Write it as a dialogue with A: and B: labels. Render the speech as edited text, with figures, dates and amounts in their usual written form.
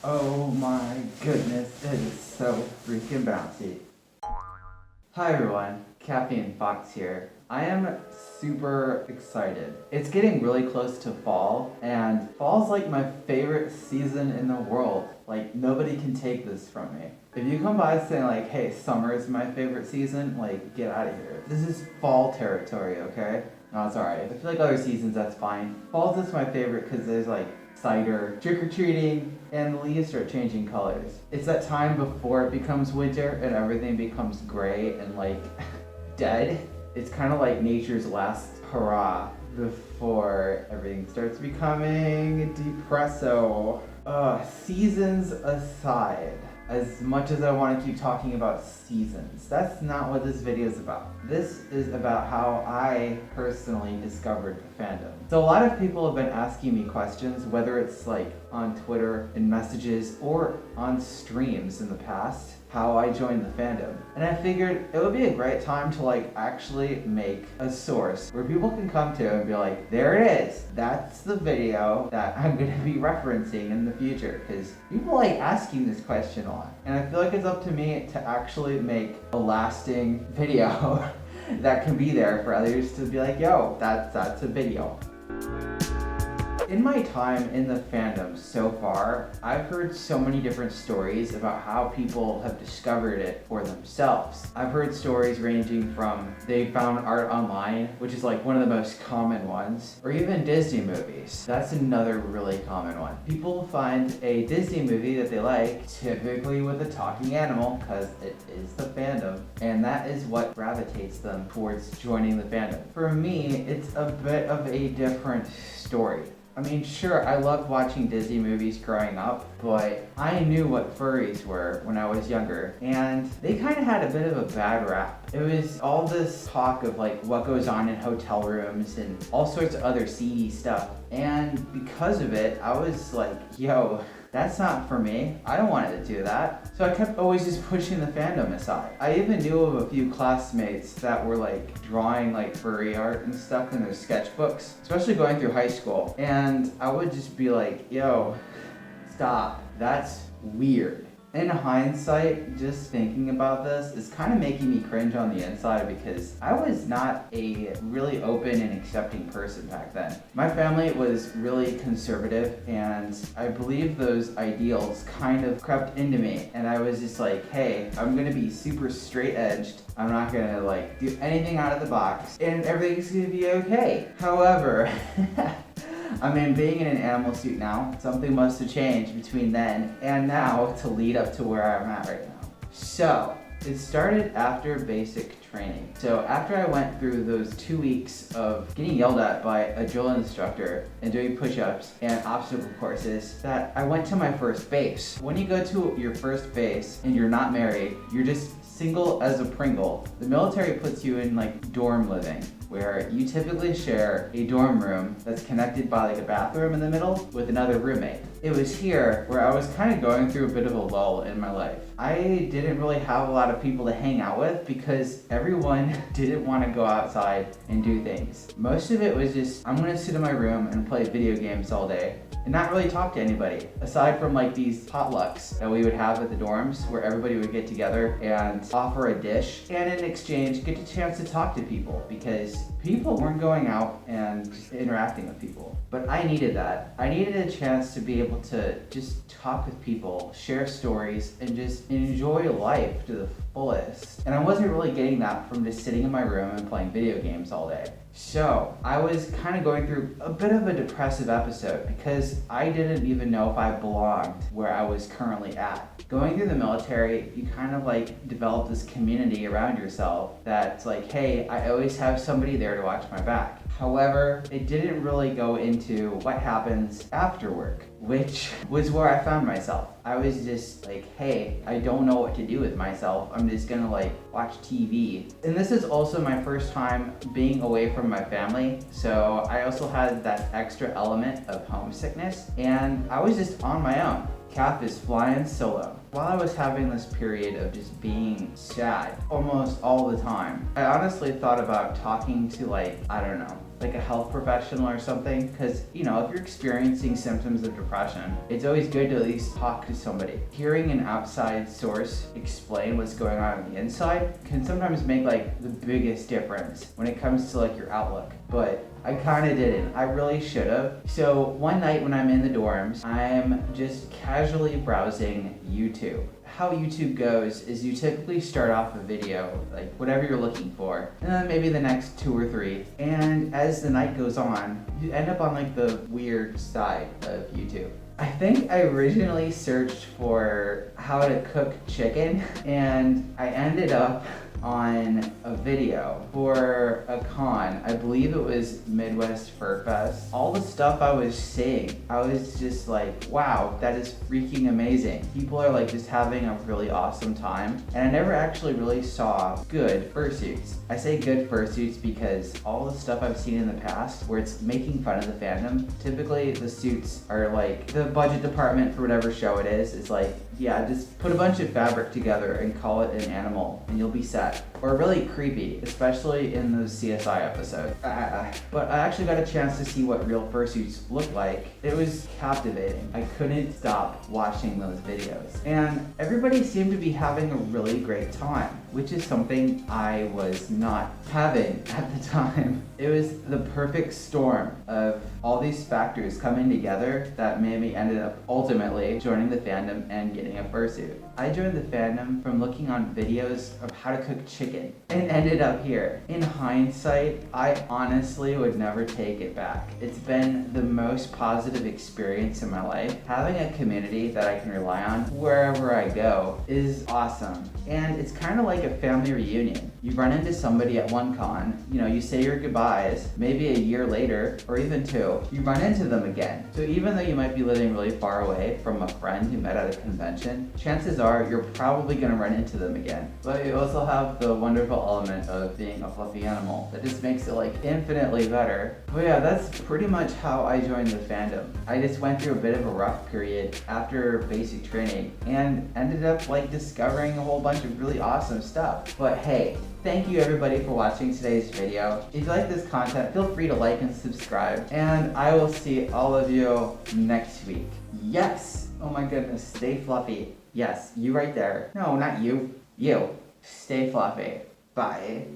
A: Oh my goodness, it is so freaking bouncy. Hi everyone, Caffeine Fox here. I am super excited. It's getting really close to fall, and fall's like my favorite season in the world. Like, nobody can take this from me. If you come by saying like, hey, summer is my favorite season, like, get out of here. This is fall territory, okay? No, it's alright. I feel like other seasons, that's fine. Fall's just my favorite because there's like cider, trick-or-treating, and the leaves start changing colors. It's that time before it becomes winter and everything becomes gray and like dead. It's kind of like nature's last hurrah before everything starts becoming depresso. Seasons aside, as much as I want to keep talking about seasons, that's not what this video is about. This is about how I personally discovered the fandom. So a lot of people have been asking me questions, whether it's like on Twitter in messages or on streams in the past, how I joined the fandom. And I figured it would be a great time to like actually make a source where people can come to and be like, there it is. That's the video that I'm gonna be referencing in the future. Because people like asking this question a lot. And I feel like it's up to me to actually make a lasting video that can be there for others to be like, yo, that's a video. In my time in the fandom so far, I've heard so many different stories about how people have discovered it for themselves. I've heard stories ranging from they found art online, which is like one of the most common ones, or even Disney movies. That's another really common one. People find a Disney movie that they like, typically with a talking animal, because it is the fandom, and that is what gravitates them towards joining the fandom. For me, it's a bit of a different story. I mean, sure, I loved watching Disney movies growing up, but I knew what furries were when I was younger, and they kind of had a bit of a bad rap. It was all this talk of like what goes on in hotel rooms and all sorts of other seedy stuff, and because of it, I was like, yo, that's not for me. I don't want to do that. So I kept always just pushing the fandom aside. I even knew of a few classmates that were like drawing like furry art and stuff in their sketchbooks, especially going through high school. And I would just be like, yo, stop. That's weird. In hindsight, just thinking about this is kind of making me cringe on the inside because I was not a really open and accepting person back then. My family was really conservative, and I believe those ideals kind of crept into me, and I was just like, hey, I'm gonna be super straight edged. I'm not gonna like do anything out of the box, and everything's gonna be okay. However, I mean, being in an animal suit now, something must have changed between then and now to lead up to where I'm at right now. So, it started after basic training. So after I went through those 2 weeks of getting yelled at by a drill instructor and doing push-ups and obstacle courses, that I went to my first base. When you go to your first base and you're not married, you're just single as a Pringle. The military puts you in like dorm living, where you typically share a dorm room that's connected by like a bathroom in the middle with another roommate. It was here where I was kind of going through a bit of a lull in my life. I didn't really have a lot of people to hang out with because everyone didn't want to go outside and do things. Most of it was just, I'm gonna sit in my room and play video games all day and not really talk to anybody, aside from like these potlucks that we would have at the dorms where everybody would get together and offer a dish and in exchange get a chance to talk to people because people weren't going out and just interacting with people. But I needed that. I needed a chance to be able to just talk with people, share stories, and just enjoy life to the fullest. And I wasn't really getting that from just sitting in my room and playing video games all day. So I was kind of going through a bit of a depressive episode because I didn't even know if I belonged where I was currently at. Going through the military, you kind of like develop this community around yourself that's like, hey, I always have somebody there to watch my back. However, it didn't really go into what happens after work, which was where I found myself. I was just like, hey, I don't know what to do with myself. I'm just gonna like watch TV. And this is also my first time being away from my family. So I also had that extra element of homesickness, and I was just on my own. Cap is flying solo. While I was having this period of just being sad almost all the time, I honestly thought about talking to like, I don't know, like a health professional or something, because if you're experiencing symptoms of depression, it's always good to at least talk to somebody. Hearing an outside source explain what's going on the inside can sometimes make like the biggest difference when it comes to like your outlook. But I kind of didn't. I really should have. So one night when I'm in the dorms, I'm just casually browsing YouTube. How YouTube goes is you typically start off a video, like whatever you're looking for, and then maybe the next 2 or 3. And as the night goes on, you end up on like the weird side of YouTube. I think I originally searched for how to cook chicken, and I ended up on a video for a con. I believe it was Midwest Fur Fest. All the stuff I was seeing, I was just like, wow, that is freaking amazing. People are like just having a really awesome time. And I never actually really saw good fursuits. I say good fursuits because all the stuff I've seen in the past where it's making fun of the fandom, typically the suits are like, the budget department for whatever show it is like, yeah, just put a bunch of fabric together and call it an animal and you'll be set. Or really creepy, especially in those CSI episodes. But I actually got a chance to see what real fursuits look like. It was captivating. I couldn't stop watching those videos. And everybody seemed to be having a really great time, which is something I was not having at the time. It was the perfect storm of all these factors coming together that made me ended up ultimately joining the fandom and getting a fursuit. I joined the fandom from looking on videos of how to cook chicken and ended up here. In hindsight, I honestly would never take it back. It's been the most positive experience in my life. Having a community that I can rely on wherever I go is awesome. And it's kind of like a family reunion. You run into somebody at one con, you say your goodbyes, maybe a year later, or even 2, you run into them again. So even though you might be living really far away from a friend who met at a convention, chances are you're probably gonna run into them again. But you also have the wonderful element of being a fluffy animal that just makes it like infinitely better. But yeah, that's pretty much how I joined the fandom. I just went through a bit of a rough period after basic training and ended up like discovering a whole bunch of really awesome stuff. But hey, thank you everybody for watching today's video. If you like this content, feel free to like and subscribe, and I will see all of you next week. Yes! Oh my goodness, stay fluffy. Yes, you right there. No, not you. You. Stay fluffy. Bye.